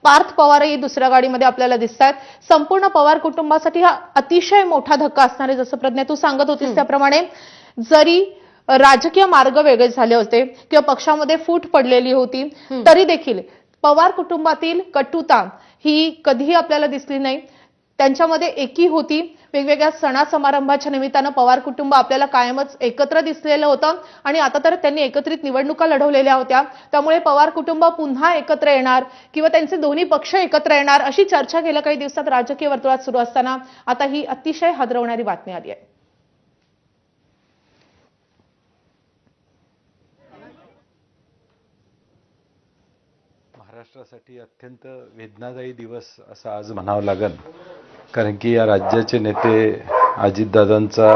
पार्थ पवारही दुसऱ्या गाडीमध्ये आपल्याला दिसतात. संपूर्ण पवार कुटुंबासाठी हा अतिशय मोठा धक्का असणार आहे. जसं प्रज्ञा तू सांगत होतीस त्याप्रमाणे जरी राजकीय मार्ग वेगळे झाले होते किंवा पक्षामध्ये फूट पडलेली होती तरी देखील पवार कुटुंबातील कटुता ही कधीही आपल्याला दिसली नाही. त्यांच्यामध्ये एकी होती. वेगवेगळ्या सणा समारंभाच्या निमित्तानं पवार कुटुंब आपल्याला कायमच एकत्र दिसलेलं होतं आणि आता तर त्यांनी एकत्रित निवडणुका लढवलेल्या होत्या. त्यामुळे पवार कुटुंब पुन्हा एकत्र येणार किंवा त्यांचे दोन्ही पक्ष एकत्र येणार अशी चर्चा गेल्या काही दिवसात राजकीय वर्तुळात सुरू असताना आता ही अतिशय हादरवणारी बातमी आली आहे. महाराष्ट्रासाठी अत्यंत वेदनादायी दिवस असं आज म्हणावं लागेल. कारण की या राज्याचे नेते अजितदादांचा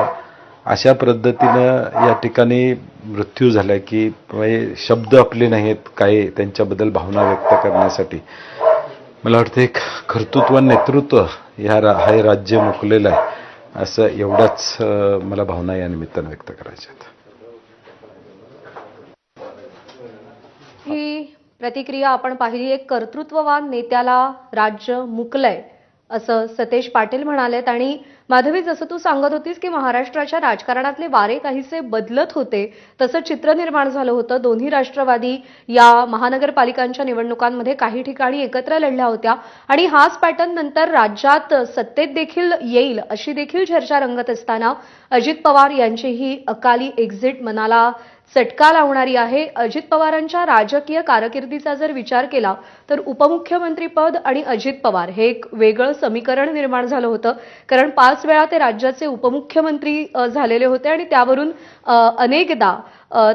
अशा पद्धतीनं या ठिकाणी मृत्यू झाला की शब्द आपले नाहीत काही त्यांच्याबद्दल भावना व्यक्त करण्यासाठी. मला वाटतं एक कर्तृत्व नेतृत्व हे राज्य मुकलेलं आहे असं एवढाच मला भावना या निमित्तानं व्यक्त करायच्या आहेत. ही प्रतिक्रिया आपण पाहिली. एक कर्तृत्ववान नेत्याला राज्य मुकलंय असं सतेज पाटील म्हणालेत. आणि माधवी, जसं तू सांगत होतीस की महाराष्ट्राच्या राजकारणातले वारे काहीसे बदलत होते तसं चित्र निर्माण झालं होतं. दोन्ही राष्ट्रवादी या महानगरपालिकांच्या निवडणुकांमध्ये काही ठिकाणी एकत्र लढल्या होत्या आणि हाच पॅटर्न नंतर राज्यात सत्तेत देखील येईल अशी देखील चर्चा रंगत असताना अजित पवार यांची ही अकाली एक्झिट मनाला चटका लावणारी आहे. अजित पवारांच्या राजकीय कारकिर्दीचा जर विचार केला तर उपमुख्यमंत्रीपद आणि अजित पवार हे एक वेगळं समीकरण निर्माण झालं होतं. कारण 5 वेळा ते राज्याचे उपमुख्यमंत्री झालेले होते आणि त्यावरून अनेकदा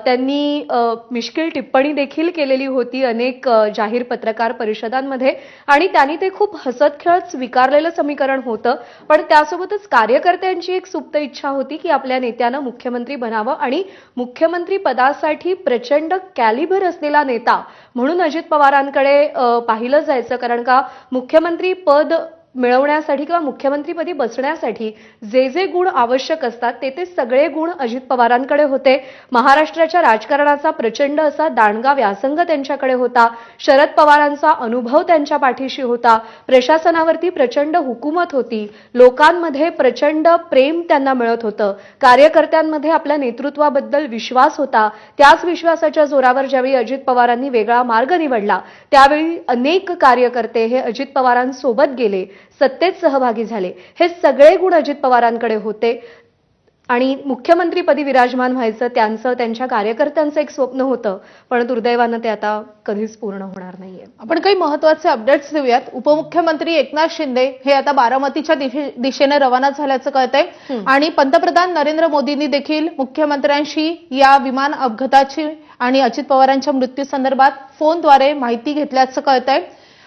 त्यांनी मिश्किल टिप्पणी देखील केलेली होती अनेक जाहीर पत्रकार परिषदांमध्ये आणि त्यांनी ते खूप हसत खेळत स्वीकारलेलं समीकरण होतं. पण त्यासोबतच कार्यकर्त्यांची एक सुप्त इच्छा होती की आपल्या नेत्यानं मुख्यमंत्री बनावं आणि मुख्यमंत्री पदासाठी प्रचंड कॅलिबर असलेला नेता म्हणून अजित पवारांकडे पाहिलं जायचं. कारण का मुख्यमंत्री पद मिळवण्यासाठी किंवा मुख्यमंत्रीपदी बसण्यासाठी जे जे गुण आवश्यक असतात ते सगळे गुण अजित पवारांकडे होते. महाराष्ट्राच्या राजकारणाचा प्रचंड असा दांडगा व्यासंग त्यांच्याकडे होता. शरद पवारांचा अनुभव त्यांच्या पाठीशी होता. प्रशासनावरती प्रचंड हुकूमत होती. लोकांमध्ये प्रचंड प्रेम त्यांना मिळत होतं. कार्यकर्त्यांमध्ये आपल्या नेतृत्वाबद्दल विश्वास होता. त्याच विश्वासाच्या जोरावर ज्यावेळी अजित पवारांनी वेगळा मार्ग निवडला त्यावेळी अनेक कार्यकर्ते हे अजित पवारांसोबत गेले, सत्तेत सहभागी झाले. हे सगळे गुण अजित पवारांकडे होते आणि मुख्यमंत्रीपदी विराजमान व्हायचं त्यांच्या कार्यकर्त्यांचं एक स्वप्न होतं. पण दुर्दैवानं ते आता कधीच पूर्ण होणार नाहीये. आपण काही महत्त्वाचे अपडेट्स देऊयात. उपमुख्यमंत्री एकनाथ शिंदे हे आता बारामतीच्या दिशेने रवाना झाल्याचं कळतंय आणि पंतप्रधान नरेंद्र मोदींनी देखील मुख्यमंत्र्यांशी या विमान अपघाताची आणि अजित पवारांच्या मृत्यू संदर्भात फोनद्वारे माहिती घेतल्याचं कळतंय.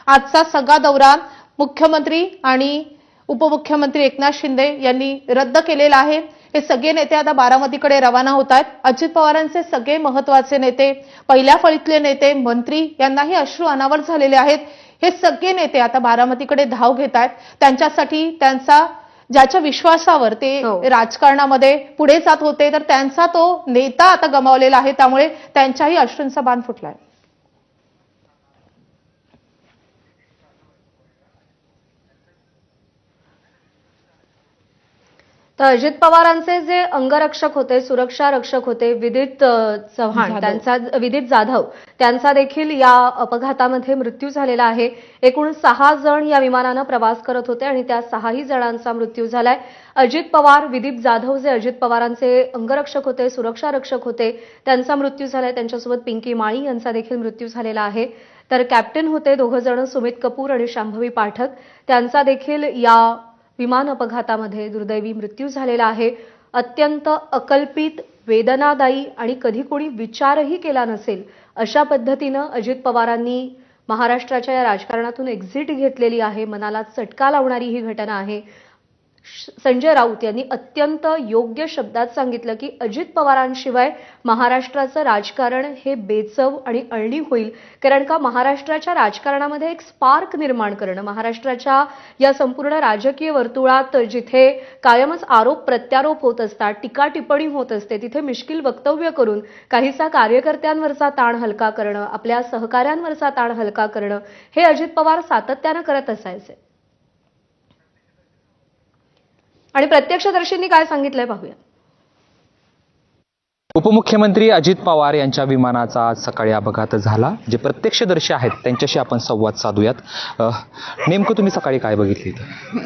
आजचा सगळा दौरा मुख्यमंत्री आणि उपमुख्यमंत्री एकनाथ शिंदे यांनी रद्द केलेला आहे. हे सगळे नेते आता बारामतीकडे रवाना होत आहेत. अजित पवारांचे सगळे महत्त्वाचे नेते, पहिल्या फळीतले नेते, मंत्री यांनाही अश्रू अनावर झालेले आहेत. हे सगळे नेते आता बारामतीकडे धाव घेत आहेत. त्यांच्यासाठी त्यांचा ज्याच्या विश्वासावर ते राजकारणामध्ये पुढे जात होते तर त्यांचा तो नेता आता गमावलेला आहे. त्यामुळे त्यांच्याही अश्रूंचा बाण फुटलाय. तर अजित पवारांचे जे अंगरक्षक होते, सुरक्षा रक्षक होते, विदित जाधव त्यांचा देखील या अपघातामध्ये मृत्यू झालेला आहे. एकूण 6 जण या विमानानं प्रवास करत होते आणि त्या 6ही जणांचा मृत्यू झालाय. अजित पवार, विदित जाधव जे अजित पवारांचे अंगरक्षक होते, सुरक्षा रक्षक होते, त्यांचा मृत्यू झालाय. त्यांच्यासोबत पिंकी माळी यांचा देखील मृत्यू झालेला आहे. तर कॅप्टन होते 2 जण, सुमित कपूर आणि शांभवी पाठक, त्यांचा देखील या विमान अपघातामध्ये दुर्दैवी मृत्यू झालेला आहे. अत्यंत अकल्पित, वेदनादायी आणि कधी कोणी विचारही केला नसेल अशा पद्धतीनं अजित पवारांनी महाराष्ट्राच्या या राजकारणातून एक्झिट घेतलेली आहे. मनाला चटका लावणारी ही घटना आहे. संजय राऊत यांनी अत्यंत योग्य शब्दात सांगितलं की अजित पवारांशिवाय महाराष्ट्राचं राजकारण हे बेचव आणि अळणी होईल. कारण का महाराष्ट्राच्या राजकारणामध्ये एक स्पार्क निर्माण करणं, महाराष्ट्राच्या या संपूर्ण राजकीय वर्तुळात जिथे कायमच आरोप प्रत्यारोप होत असतात, टीका टिप्पणी होत असते, तिथे मिश्किल वक्तव्य करून काहीसा कार्यकर्त्यांवरचा ताण हलका करणं, आपल्या सहकाऱ्यांवरचा ताण हलका करणं हे अजित पवार सातत्यानं करत असायचे. आणि प्रत्यक्षदर्शींनी काय सांगितलंय पाहूया. उपमुख्यमंत्री अजित पवार यांच्या विमानाचा आज सकाळी अपघात झाला. जे प्रत्यक्षदर्शी आहेत त्यांच्याशी आपण संवाद साधूयात. नेमकं तुम्ही सकाळी काय बघितली?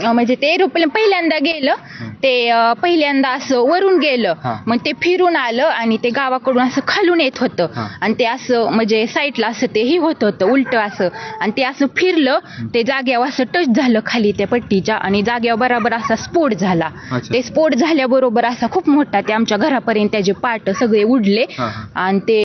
म्हणजे ते एरोप्लेन पहिल्यांदा गेलं, ते पहिल्यांदा असं वरून गेलं, मग ते फिरून आलं आणि ते गावाकडून असं खालून येत होतं आणि ते असं म्हणजे साईडला असं ते ही होत होतं उलट असं, आणि ते असं फिरलं, ते जाग्यावर असं टच झालं खाली त्या पट्टीच्या आणि जाग्यावर बरोबर असा स्फोट झाला. ते स्फोट झाल्याबरोबर असा खूप मोठा, ते आमच्या घरापर्यंत त्याचे पार्ट सगळे उडले आणि ते